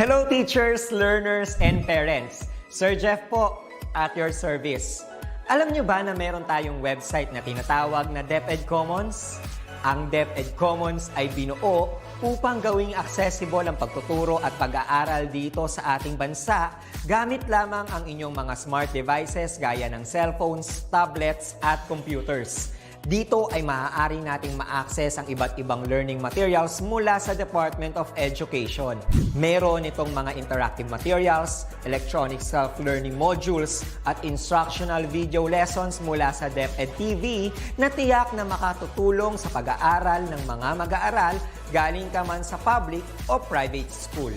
Hello teachers, learners, and parents. Sir Jeff po, at your service. Alam nyo ba na meron tayong website na tinatawag na DepEd Commons? Ang DepEd Commons ay binuo upang gawing accessible ang pagtuturo at pag-aaral dito sa ating bansa gamit lamang ang inyong mga smart devices gaya ng cellphones, tablets, at computers. Dito ay maaari nating ma-access ang iba't ibang learning materials mula sa Department of Education. Meron itong mga interactive materials, electronic self-learning modules, at instructional video lessons mula sa DepEd TV na tiyak na makatutulong sa pag-aaral ng mga mag-aaral galing ka man sa public o private school.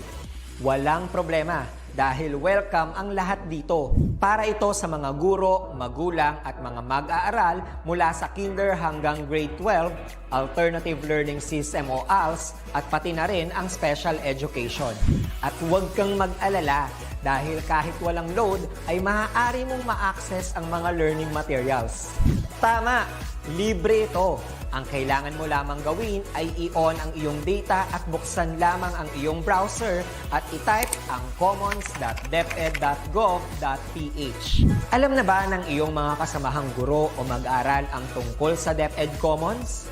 Walang problema dahil welcome ang lahat dito. Para ito sa mga guro, magulang at mga mag-aaral mula sa kinder hanggang grade 12, alternative learning system o ALS, at pati na rin ang special education. At huwag kang mag-alala dahil kahit walang load ay maaari mong ma-access ang mga learning materials. Tama! Libre ito. Ang kailangan mo lamang gawin ay i-on ang iyong data at buksan lamang ang iyong browser at i-type ang commons.deped.gov.ph. Alam na ba ng iyong mga kasamahang guro o mag-aral ang tungkol sa DepEd Commons?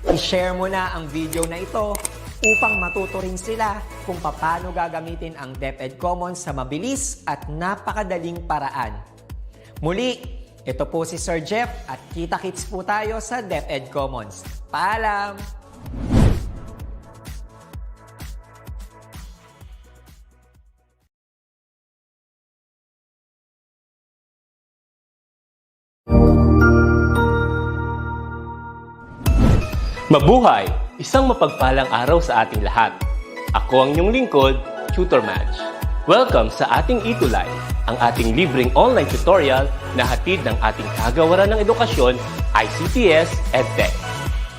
I-share mo na ang video na ito upang matuto rin sila kung paano gagamitin ang DepEd Commons sa mabilis at napakadaling paraan. Muli, ito po si Sir Jeff at kita-kits po tayo sa DepEd Commons. Paalam! Mabuhay! Isang mapagpalang araw sa ating lahat. Ako ang inyong lingkod, Tutor Madge. Welcome sa ating ETUlay, ang ating libreng online tutorial na hatid ng ating kagawaran ng edukasyon, ICTS EdTech.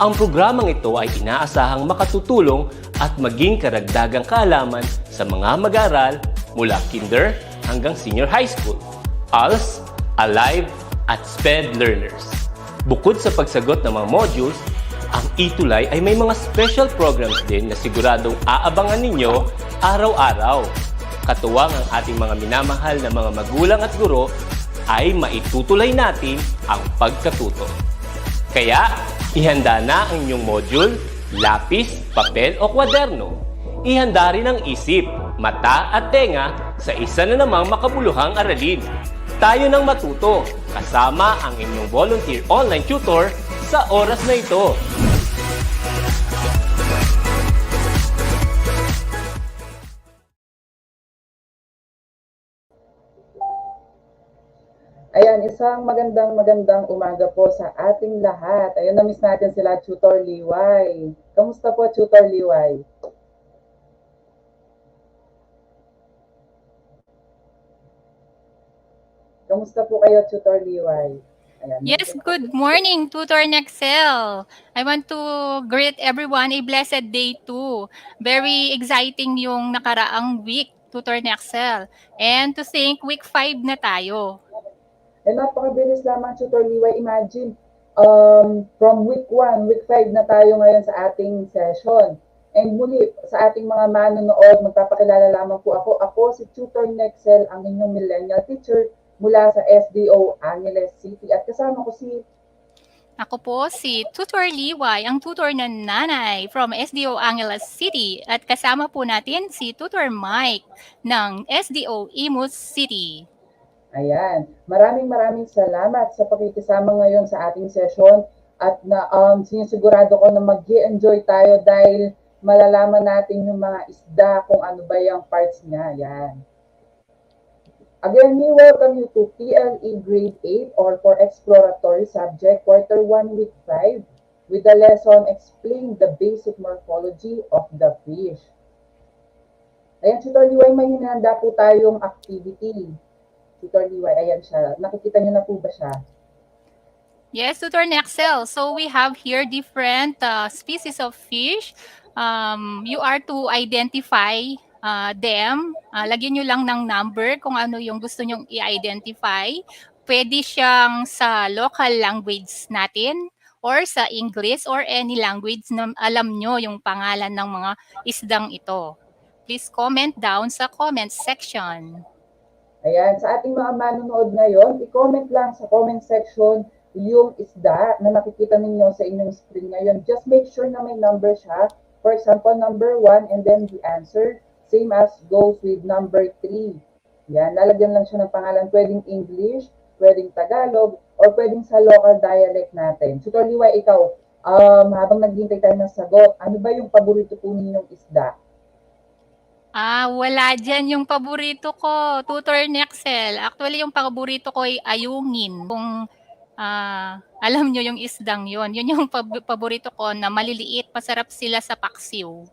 Ang programang ito ay inaasahang makatutulong at maging karagdagang kaalaman sa mga mag-aaral mula kinder hanggang senior high school, ALS, Alive, at SPED learners. Bukod sa pagsagot ng mga modules, ang ETUlay ay may mga special programs din na siguradong aabangan ninyo araw-araw. Katuwang ang ating mga minamahal na mga magulang at guro ay maitutulay natin ang pagkatuto. Kaya, ihanda na ang inyong module, lapis, papel o kwaderno. Ihanda rin ang isip, mata at tenga sa isa na namang makabuluhang aralin. Tayo nang matuto kasama ang inyong volunteer online tutor sa oras na ito. Ayan, isang magandang umaga po sa ating lahat. Ayun, na-miss natin sila, Tutor Liway. Kamusta po, Tutor Liway? Kamusta po kayo, Tutor Liway? Ayan, yes, good morning, Tutor Nexel. I want to greet everyone a blessed day too. Very exciting yung nakaraang week, Tutor Nexel. And to think, week 5 na tayo. Eh, napakabilis lamang, Tutor Liway. Imagine, from week 1, week 5 na tayo ngayon sa ating session. And muli, sa ating mga manonood, magpapakilala lamang po ako. Ako si Tutor Nexel, ang inyong millennial teacher mula sa SDO Angeles City. At kasama ko si... Ako po si Tutor Liway, ang tutor na nanay from SDO Angeles City. At kasama po natin si Tutor Mike ng SDO Imus City. Ayan. Maraming salamat sa pakikisama ngayon sa ating session at na sinisigurado ko na mag-enjoy tayo dahil malalaman natin yung mga isda kung ano ba yung parts niya. Ayan. Again, we welcome you to TLE Grade 8 or for Exploratory Subject Quarter 1 Week 5 with the lesson Explain the Basic Morphology of the Fish. Ayan, Tutor Liway, may hinahanda po tayong activity. Tutor Liway, ayan siya. Nakikita niyo na po ba siya? Yes, Tutor Nexel. So we have here different species of fish. You are to identify them. Lagyan nyo lang ng number kung ano yung gusto nyong i-identify. Pwede siyang sa local language natin or sa English or any language na alam nyo yung pangalan ng mga isdang ito. please comment down sa comment section. Ayan, sa ating mga manonood ngayon, i-comment lang sa comment section yung isda na nakikita ninyo sa inyong screen ngayon. Just make sure na may number siya. For example, number 1 and then the answer, same as goes with number 3. Yan, lalagyan lang siya ng pangalan. Pwedeng English, pwedeng Tagalog, or pwedeng sa local dialect natin. Tutor Liway, ikaw, habang naghihintay tayo ng sagot, ano ba yung paborito po ninyong isda? Wala dyan yung paborito ko, Tutor Nexel. Actually, yung paborito ko ay ayungin. Kung alam nyo yung isdang yun yung paborito ko na maliliit, masarap sila sa paksiw.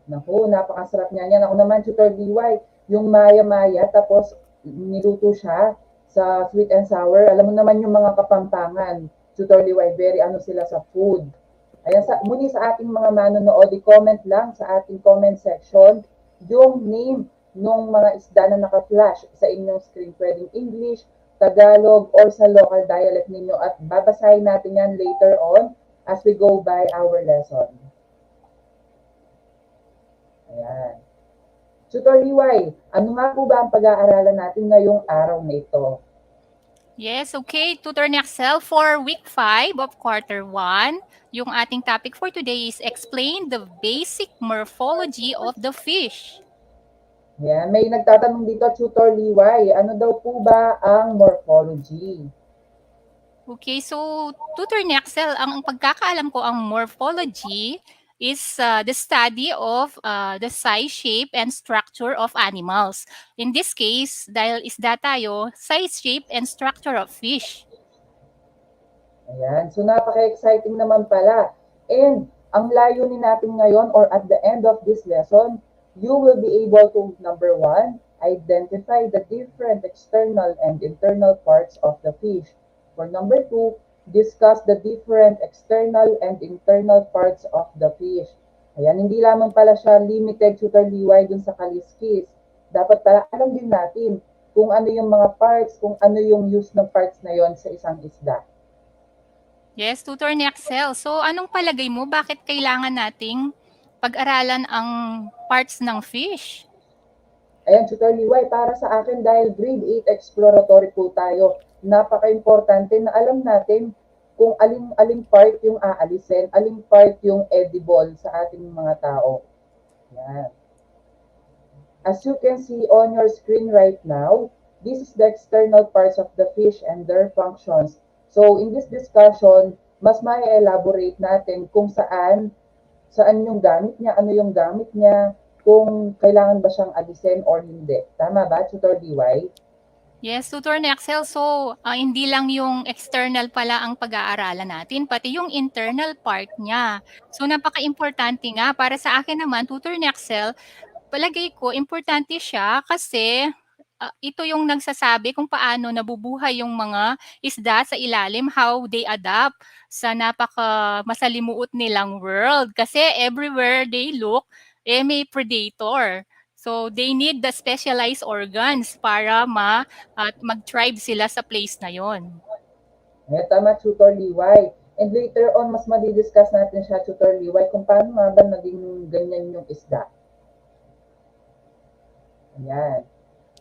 Naku, napakasarap niya yan. Ako naman, Tutor DY, yung maya-maya, tapos niluto siya sa sweet and sour. Alam mo naman yung mga Kapampangan, Tutor DY, very ano sila sa food. Ayan, muli sa ating mga manonood, i-comment lang sa ating comment section yung name ng mga isda na naka-flash sa inyong screen. Pwedeng English, Tagalog, or sa local dialect ninyo. At babasahin natin yan later on as we go by our lesson. Ayan. Tutor Liway, ano nga po ba ang pag-aaralan natin ngayong araw na ito? Yes, okay. Tutor Nexel, for week 5 of quarter 1, yung ating topic for today is explain the basic morphology of the fish. Ayan, may nagtatanong dito, Tutor Liway, ano daw po ba ang morphology? Okay, so Tutor Nexel, ang pagkakaalam ko, ang morphology is the study of the size, shape, and structure of animals. In this case, dahil isda tayo, size, shape, and structure of fish. Ayan, so napaka-exciting naman pala. And ang layunin natin ngayon or at the end of this lesson, you will be able to, number 1, identify the different external and internal parts of the fish. For number 2, discuss the different external and internal parts of the fish. Ayan, hindi lamang pala siya limited, Tutor Liway, dun sa kaliskis. Dapat pala alam din natin kung ano yung mga parts, kung ano yung use ng parts na yon sa isang isda. Yes, Tutor Nexel. So anong palagay mo, bakit kailangan nating pag-aralan ang parts ng fish? Ayan, Tutor Liway, para sa akin dahil grade 8 exploratory po tayo, napaka-importante na alam natin kung aling part yung aalisin, aling part yung edible sa ating mga tao. Yan. As you can see on your screen right now, this is the external parts of the fish and their functions. So in this discussion, mas ma-elaborate natin kung saan yung gamit niya, ano yung gamit niya, kung kailangan ba siyang alisin or hindi. Tama ba, Tutor DY? Yes, Tutor Nexel. So, hindi lang yung external pala ang pag-aaralan natin, pati yung internal part niya. So, napaka-importante nga. Para sa akin naman, Tutor Nexel, palagay ko, importante siya kasi ito yung nagsasabi kung paano nabubuhay yung mga isda sa ilalim, how they adapt sa masalimuot nilang world. Kasi everywhere they look, may predator. So, they need the specialized organs para mag-thrive sila sa place na yon. Tama, Tutor Liway. And later on, mas madidiscuss natin siya, Tutor Liway, kung paano nga ba naging ganyan yung isda. Ayan.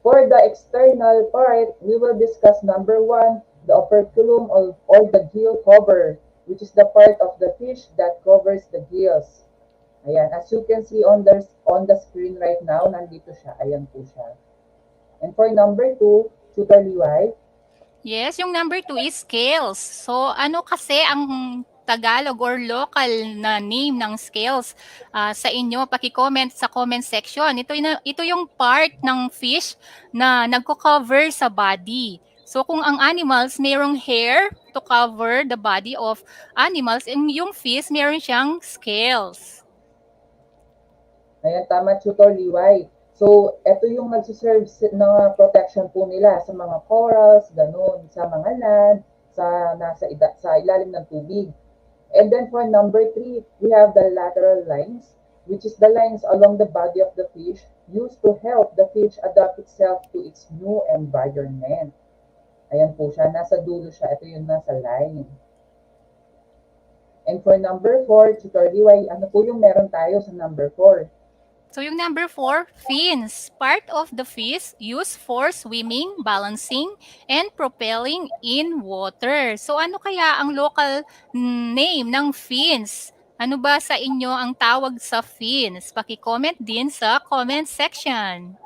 For the external part, we will discuss number 1, the operculum or the gill cover, which is the part of the fish that covers the gills. Ayan, as you can see on the screen right now, nandito siya. Ayan po siya. And for number 2, Tutor Liway. Yes, yung number 2 is scales. So, ano kasi ang Tagalog or local na name ng scales sa inyo? Paki-comment sa comment section. Ito yung part ng fish na nagko-cover sa body. So, kung ang animals mayroong hair to cover the body of animals, and yung fish mayroon siyang scales. Ayan, tama, Tutor Liway. So, ito yung nagsiserve ng protection po nila sa mga corals, ganun, sa mga land, sa ilalim ng tubig. And then for number 3, we have the lateral lines, which is the lines along the body of the fish used to help the fish adapt itself to its new environment. Ayan po siya, nasa dulo siya. Ito yung nasa line. And for number 4, Tutor Liway, ano po yung meron tayo sa number 4? So yung number 4, fins. Part of the fish used for swimming, balancing, and propelling in water. So ano kaya ang local name ng fins? Ano ba sa inyo ang tawag sa fins? Paki-comment din sa comment section.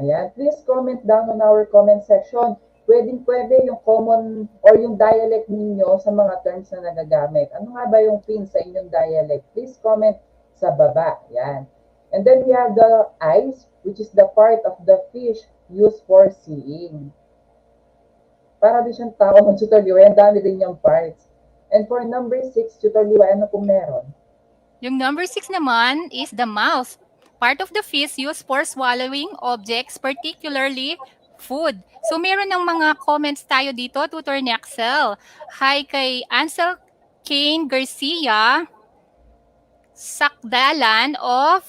Ayan, please comment down on our comment section. Pwedeng-pwede yung common or yung dialect ninyo sa mga terms na nagagamit. Ano nga ba yung pin sa inyong dialect? Please comment sa baba. Yan. And then we have the eyes, which is the part of the fish used for seeing. Para din siyang tao ng Tutor Liway, ang dami din yung parts. And for number 6, Tutor Liway, ano kung meron? Yung number 6 naman is the mouth. Part of the fish used for swallowing objects, particularly food. So meron ng mga comments tayo dito, Tutor Nexel. Hi kay Ansel Kane Garcia, Sakdalan of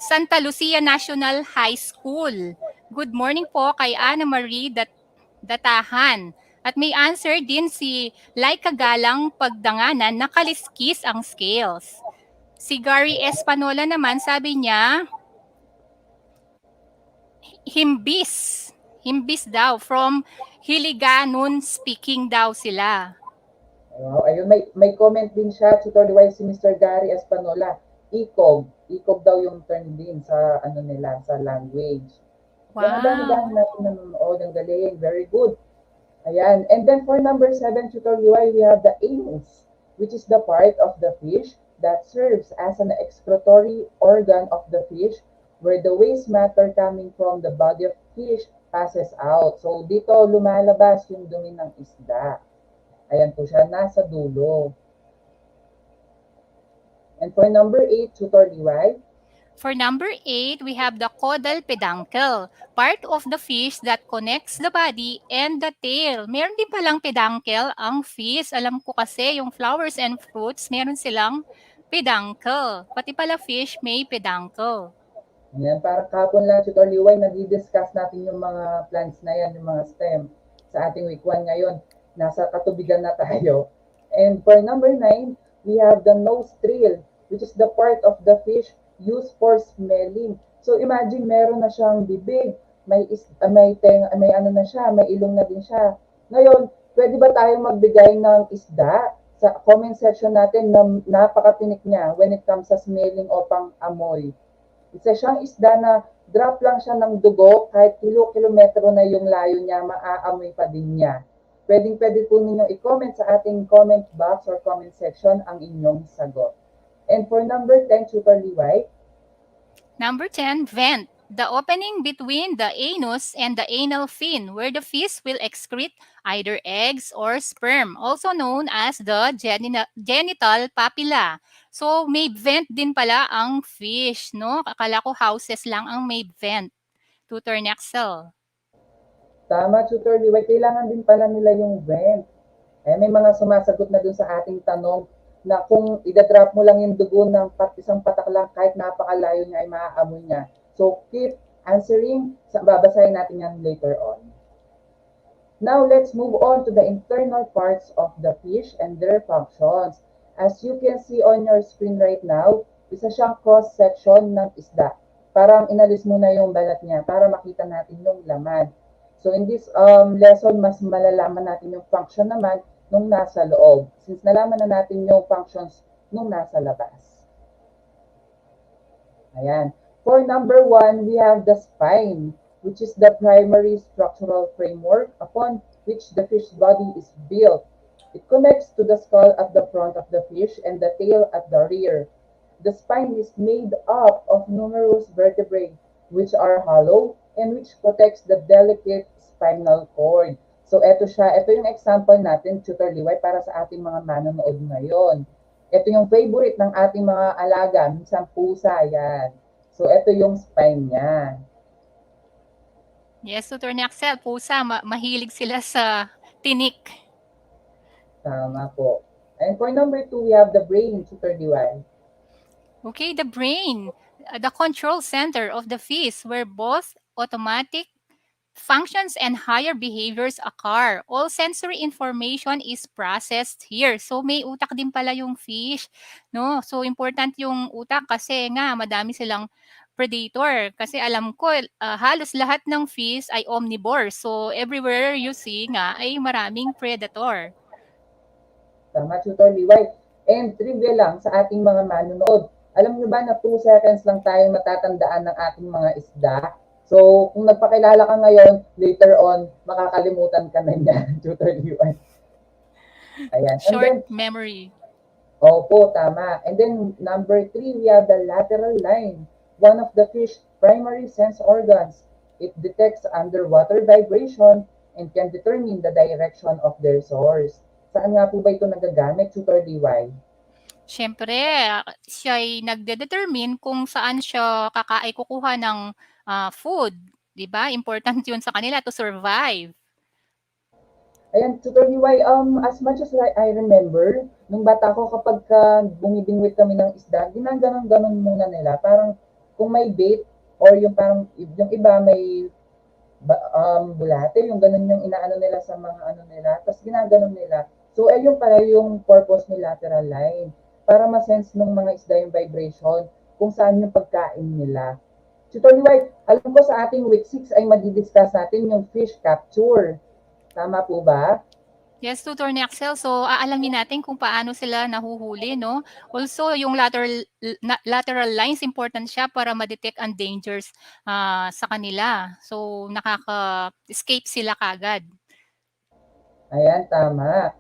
Santa Lucia National High School. Good morning po kay Ana Marie Datahan. At may answer din si Laika Galang Pagdanganan na kaliskis ang scales. Si Gary Espanola naman sabi niya, himbis. Himbis daw. From Hiliganon speaking daw sila. Wow, ayun, may comment din siya, Tutor Liway, si Mr. Gary Espanola. Ikob. Ikob daw yung term din sa ano nila, sa language. Yan, ang dami-dami Wow. natin nanonood. Ang galing. Very good. Ayan. And then for number 7, Tutor Liway, we have the anus, which is the part of the fish that serves as an excretory organ of the fish where the waste matter coming from the body of fish passes out. So, dito lumalabas yung dumi ng isda. Ayan po siya, nasa dulo. And for number 8, Tutor Liway, For number 8, we have the caudal peduncle, part of the fish that connects the body and the tail. Meron din palang peduncle ang fish. Alam ko kasi yung flowers and fruits, meron silang peduncle. Pati pala fish may peduncle. ayan, parang kapon lang, Tutor Liway, nag-discuss natin yung mga plants na yan, yung mga stem sa ating week 1 ngayon. Nasa katubigan na tayo. And for number 9, we have the nostril, which is the part of the fish used for smelling. So imagine meron na siyang bibig, may ano na siya, may ilong na din siya. Ngayon, pwede ba tayong magbigay ng isda sa comment section natin na napakatinik niya when it comes sa smelling o pang-amoy? Isa siyang isda na drop lang siya ng dugo, kahit kilo-kilometro na yung layo niya, maaamoy pa din niya. Pwedeng-pwede po ninyong i-comment sa ating comment box or comment section ang inyong sagot. And for number 10, Tutor Liway, Number 10, vent. The opening between the anus and the anal fin where the fish will excrete either eggs or sperm, also known as the genital papilla. So may vent din pala ang fish, no? Akala ko houses lang ang may vent. Tutor Nexel. tama, Tutor Liway, kailangan din pala nila yung vent. May mga sumasagot na dun sa ating tanong na kung idadrop mo lang yung dugo ng isang patak lang, kahit napakalayo niya ay maaamoy niya. So keep answering, babasahin natin yan later on. Now let's move on to the internal parts of the fish and their functions. As you can see on your screen right now, isa siyang cross-section ng isda. Parang inalis mo na yung balat niya para makita natin yung laman. So in this lesson, mas malalaman natin yung function naman nung nasa loob. Since nalaman na natin yung functions nung nasa labas. Ayan. For number 1, we have the spine, which is the primary structural framework upon which the fish body is built. It connects to the skull at the front of the fish and the tail at the rear. The spine is made up of numerous vertebrae, which are hollow and which protects the delicate spinal cord. So, eto siya. Ito yung example natin, Tutor Liway, para sa ating mga manonood ngayon. Ito yung favorite ng ating mga alaga, minsan pusa, yan. So, ito yung spine niya. Yes, Tutor Nexel, pusa, mahilig sila sa tinik. Tama po. And for number 2, we have the brain, Tutor Liway. Okay, the brain, the control center of the fish where both automatic functions and higher behaviors occur. All sensory information is processed here. So may utak din pala yung fish, no? So important yung utak kasi nga madami silang predator. Kasi alam ko halos lahat ng fish ay omnivore. So everywhere you see nga ay maraming predator. Tama, Tutor Liway. And trivia lang sa ating mga manunood. Alam nyo ba na 2 seconds lang tayong natatandaan ng ating mga isda? So, kung nagpakilala ka ngayon, later on, makakalimutan ka na niya, Tutor Liway. Ayan. And then, Short memory. opo, tama. And then, number 3, we have the lateral line. One of the fish's primary sense organs. It detects underwater vibration and can determine the direction of their source. Saan nga po ba ito nagagamit, Tutor DY? Siyempre, siya'y nagde-determine kung saan siya kukuha ng food, 'di ba? Important 'yun sa kanila to survive. Ayan, Tutor DY, as much as I remember, nung bata ko kapag bumibingwit kami ng isda, ginaganon-ganon muna nila. Parang kung may bait or yung parang yung iba may bulate, yung ganun yung inaano nila sa mga ano nila, tapos ginaganon nila. So, ayun pala yung purpose ni lateral line, para ma-sense ng mga isda yung vibration, kung saan yung pagkain nila. Tutor White, alam ko sa ating week 6 ay madidiscuss natin yung fish capture. Tama po ba? Yes, Tutor Nexel. So, aalamin natin kung paano sila nahuhuli, no? Also, yung lateral lines, important siya para ma-detect ang dangers sa kanila. So, nakaka-escape sila kagad. Ayan, tama.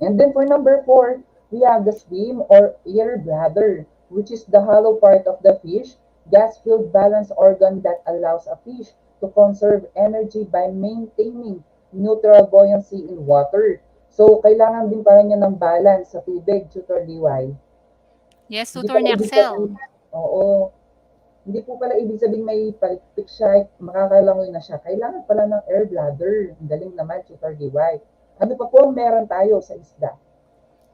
And then for number 4, we have the swim or air bladder, which is the hollow part of the fish, gas-filled balance organ that allows a fish to conserve energy by maintaining neutral buoyancy in water. So, kailangan din pala niya ng balance sa tubig, Tutor DY. Yes, Hindi Tutor pala ibig Nexel. sabihin, oo, hindi po pala ibig sabihin may palikpik siya, makakalangoy na siya. Kailangan pala ng air bladder. Ang galing naman, Tutor DY. Ano pa po meron tayo sa isda?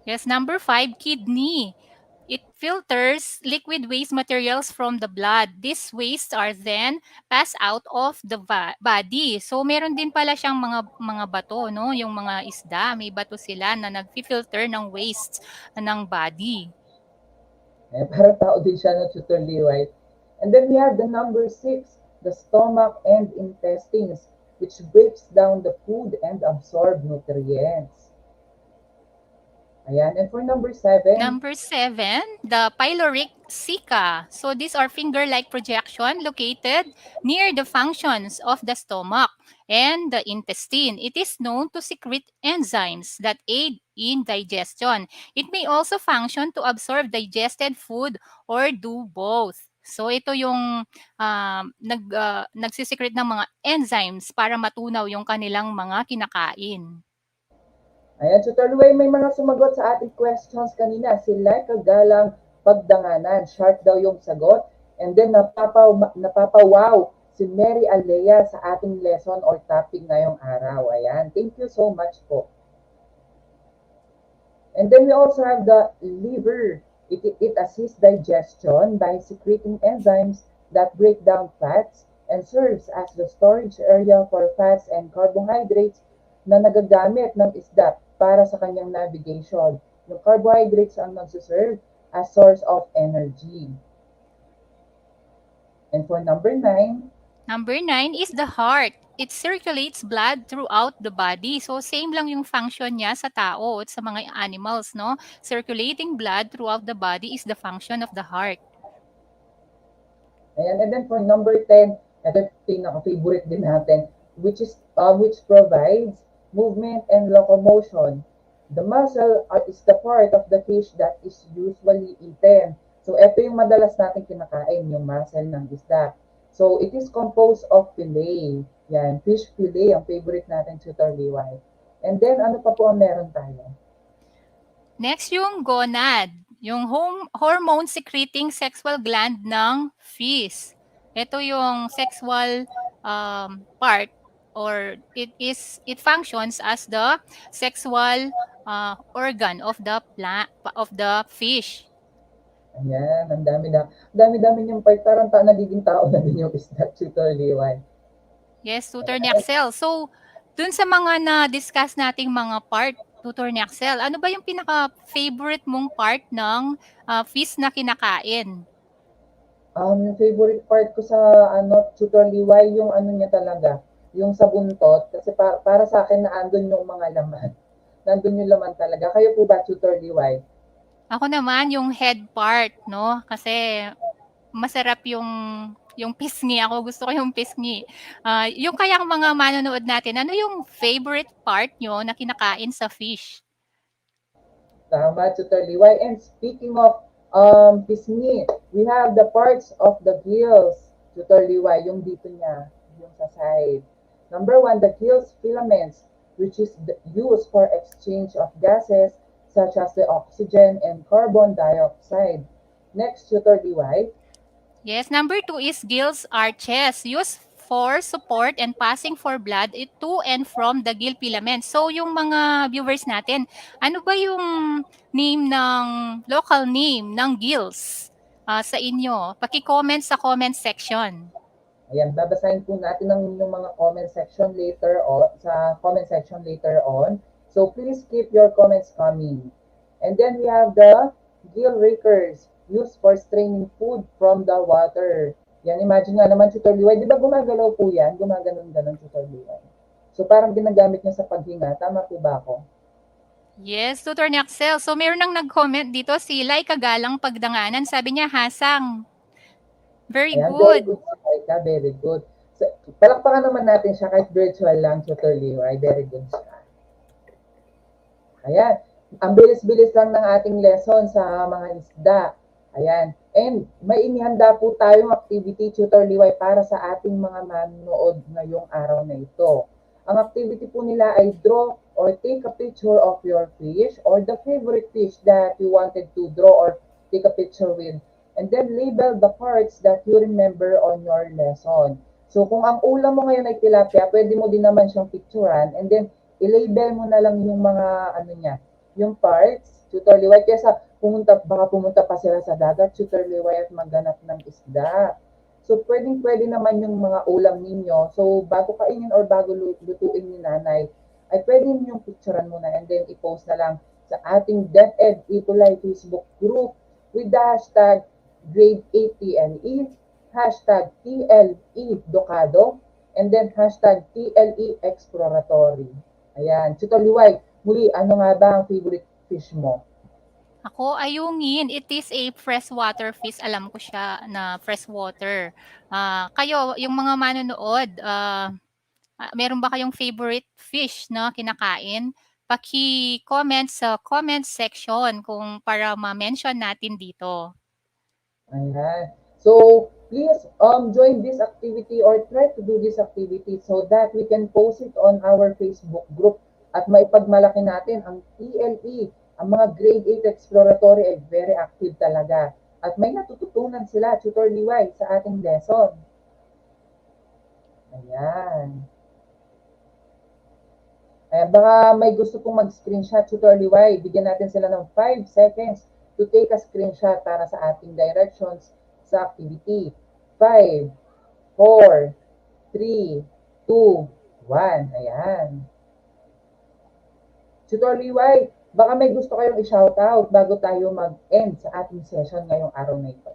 Yes, number 5, kidney. It filters liquid waste materials from the blood. These wastes are then passed out of the body. So meron din pala siyang mga bato, no? Yung mga isda, may bato sila na nag-filter ng waste ng body. Eh, parang tao din siya, no, Tutor Liway. And then we have the number 6, the stomach and intestines, which breaks down the food and absorb nutrients. Ayan. And for number 7, Number 7, the pyloric ceca. So these are finger-like projection located near the functions of the stomach and the intestine. It is known to secrete enzymes that aid in digestion. It may also function to absorb digested food or do both. So ito yung nagsisecrete ng mga enzymes para matunaw yung kanilang mga kinakain. ayan, Tutor Liway, may mga sumagot sa ating questions kanina. Sila kagalang pagdanganan. Sharp daw yung sagot. And then napapawaw si Mary Alea sa ating lesson or topic ngayong araw. Ayan. Thank you so much po. And then we also have the liver. It assists digestion by secreting enzymes that break down fats and serves as the storage area for fats and carbohydrates na nagagamit ng isda para sa kanyang navigation. Yung carbohydrates ang nagsiserve as source of energy. And for number 9, Number 9 is the heart. It circulates blood throughout the body. So same lang yung function niya sa tao at sa mga animals, no? Circulating blood throughout the body is the function of the heart. ayan, and then for number 10, ito pinaka-favorite din natin, which provides movement and locomotion. The muscle is the part of the fish that is usually eaten. So, ito yung madalas natin kinakain, yung muscle ng isda. So, it is composed of fillet. Yan, fish fillet, ang favorite natin, Tutor Liway. And then, ano pa po ang meron tayo? Next yung gonad, yung hormone secreting sexual gland ng fish. Ito yung sexual part or it functions as the sexual organ of the fish. Ayan, ang dami niyang part, parang nagiging tao na din yung isda, Tutor Liwan. Yes, Tutor Nexel. So, dun sa mga na-discuss nating mga part, Tutor Nexel, ano ba yung pinaka-favorite mong part ng fish na kinakain? Yung favorite part ko sa Tutor Liway, yung ano niya talaga, yung sa buntot, kasi para sa akin na andun yung mga laman. Nandun yung laman talaga. Kayo po ba, Tutor Liway? Ako naman yung head part, no? Kasi masarap yung pisngi. Ako gusto ko yung pisngi. Yung kayang mga manonood natin, ano yung favorite part nyo na kinakain sa fish? Tama, Tutor Liway. And speaking of pisngi, we have the parts of the gills, Tutor Liway, yung dito niya, yung sa side. Number one, the gills filaments, which is used for exchange of gases such as the oxygen and carbon dioxide. Next, Tutor Liway. Yes, number 2 is gills arches, used for support and passing for blood to and from the gill filament. So, yung mga viewers natin, ano ba yung local name ng gills sa inyo? Paki-comment sa comment section. Ayan, babasahin po natin ang inyong mga comment section later on, sa comment section later on. So please keep your comments coming. And then we have the gill rakers used for straining food from the water. Yan, imagine nga naman, Tutor Liway, di ba gumagalaw po yan? Gumaganon-ganon, Tutor Liway. So parang ginagamit niya sa paghinga. Tama po ba ako? Yes, Tutor Naxel. So, meron nang nag-comment dito, si Lai Kagalang Pagdanganan. Sabi niya, hasang. Very Ayan, very good. good si Aika, very good. So, palakpakan naman natin siya kahit virtual lang, Tutor Liway. Very good siya. Ayan. Ang bilis-bilis lang ng ating lesson sa mga isda. Ayan. And may inihanda po tayong activity, Tutor Liway, para sa ating mga manonood ngayong araw na ito. Ang activity po nila ay draw or take a picture of your fish or the favorite fish that you wanted to draw or take a picture with. And then label the parts that you remember on your lesson. So kung ang ulam mo ngayon ay tilapia, pwede mo din naman siyang picturean and then i-label mo na lang yung mga ano niya, yung parts, Tutor Liway, kesa baka pumunta pa sila sa dagat, Tutor Liway, at magganap ng isda. So, pwedeng-pwede naman yung mga ulam ninyo. So, bago kainin or bago lutuin ni nanay, ay pwede ninyong picturean muna and then i-post na lang sa ating DepEd ETUlay Facebook group with the hashtag grade 8 TLE, hashtag TLE Docado, and then hashtag TLE Exploratory. Ayan. Tutor Liway, muli, ano nga ba ang favorite fish mo? Ako, ayungin. It is a freshwater fish. Alam ko siya na freshwater. Kayo, yung mga manonood, meron ba kayong favorite fish na kinakain? Paki-comment sa comment section kung para ma-mention natin dito. Ayan. So, please join this activity or try to do this activity so that we can post it on our Facebook group at maipagmalaki natin ang TLE. Ang mga grade 8 exploratory ay very active talaga. At may natututunan sila, Tutor Liway, sa ating lesson. Ayan. Ayan, baka may gusto pong mag-screenshot, Tutor Liway. Bigyan natin sila ng 5 seconds to take a screenshot para sa ating directions sa activity. 5, 4, 3, 2, 1. Ayan. Tutor Liway, baka may gusto kayong i-shoutout bago tayo mag-end sa ating session ngayong araw na ito.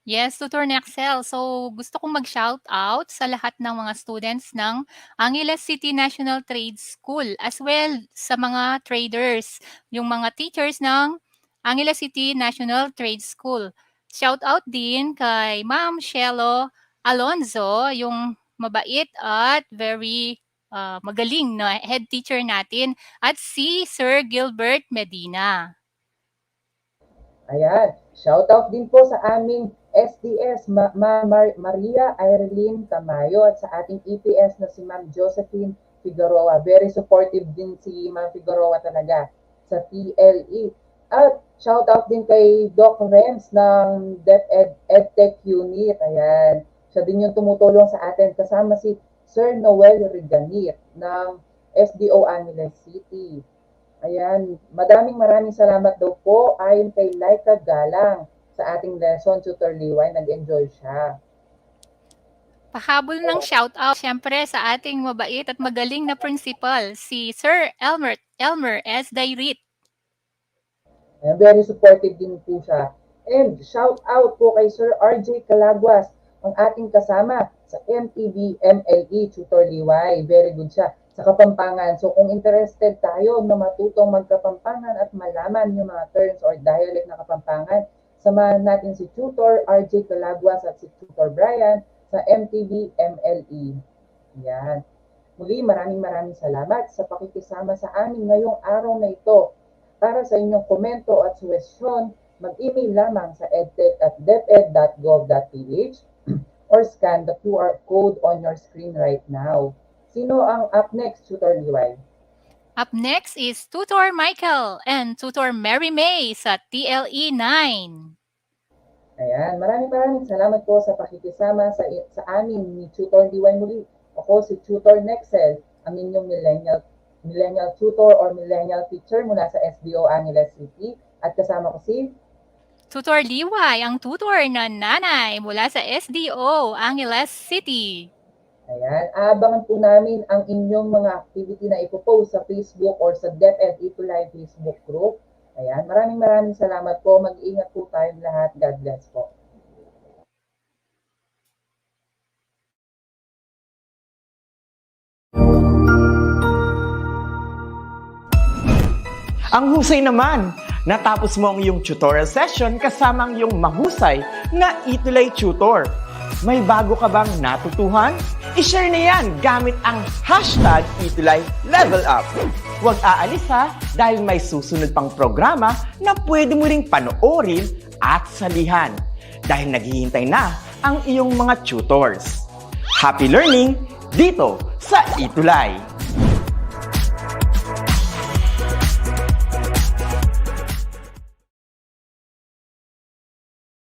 Yes, Tutor Nexel. So, gusto kong mag-shout out sa lahat ng mga students ng Angeles City National Trade School as well sa mga traders, yung mga teachers ng Angeles City National Trade School. Shout out din kay Ma'am Shelo Alonzo, yung mabait at very magaling na head teacher natin, at si Sir Gilbert Medina. Ayan. Shoutout din po sa aming SDS, Maria Irene Tamayo, at sa ating EPS na si Ma'am Josephine Figueroa. Very supportive din si Ma'am Figueroa talaga sa TLE. At shoutout din kay Doc Rems ng DepEd EdTech Unit. Ayan. Siya din yung tumutulong sa atin kasama si Sir Noel Riganit ng SDO Angeles City. Ayan, maraming salamat daw po ayon kay Laika Galang. sa ating lesson, Tutor Liway. Nag-enjoy siya. Pahabol ng shoutout syempre sa ating mabait at magaling na principal, si Sir Elmer S. Dairit. Ayan, very supportive din po siya. And shout out po kay Sir RJ Calaguas, ang ating kasama sa MTV MLE Tutor Liway. Very good siya sa Kapampangan. So kung interested tayo na matutong magkapampangan at malaman yung mga terms or dialect na Kapampangan, samahan natin si Tutor RJ Calaguas at si Tutor Brian sa MTV MLE. Yan. Muli, maraming salamat sa pakikisama sa amin ngayong araw na ito. Para sa inyong komento at suwestyon, mag-email lamang sa edtech@deped.gov.ph or scan the QR code on your screen right now. Sino ang up next, Tutor Liway? Up next is Tutor Michael and Tutor Mary May sa TLE 9. Ayan, maraming salamat po sa pakikisama sa amin ni Tutor Liway muli. Ako si Tutor Nexel, ang inyong millennial tutor or millennial teacher mula sa SDO Angeles City. At kasama ko si Tutor Liway, ang tutor na nanay mula sa SDO Angeles City. Ayan, aabangan po namin ang inyong mga activity na ipopost sa Facebook or sa DepEd ETUlay Facebook group. Ayan, maraming salamat po. Mag-iingat po tayong lahat. God bless po. Ang husay naman! Natapos mo ang iyong tutorial session kasama ang iyong mahusay na ETUlay tutor. May bago ka bang natutuhan? I-share na yan gamit ang hashtag #ETUlayLevelUp. Huwag aalis ha, dahil may susunod pang programa na pwede mo ring panoorin at salihan. Dahil naghihintay na ang iyong mga tutors. Happy learning dito sa ETUlay!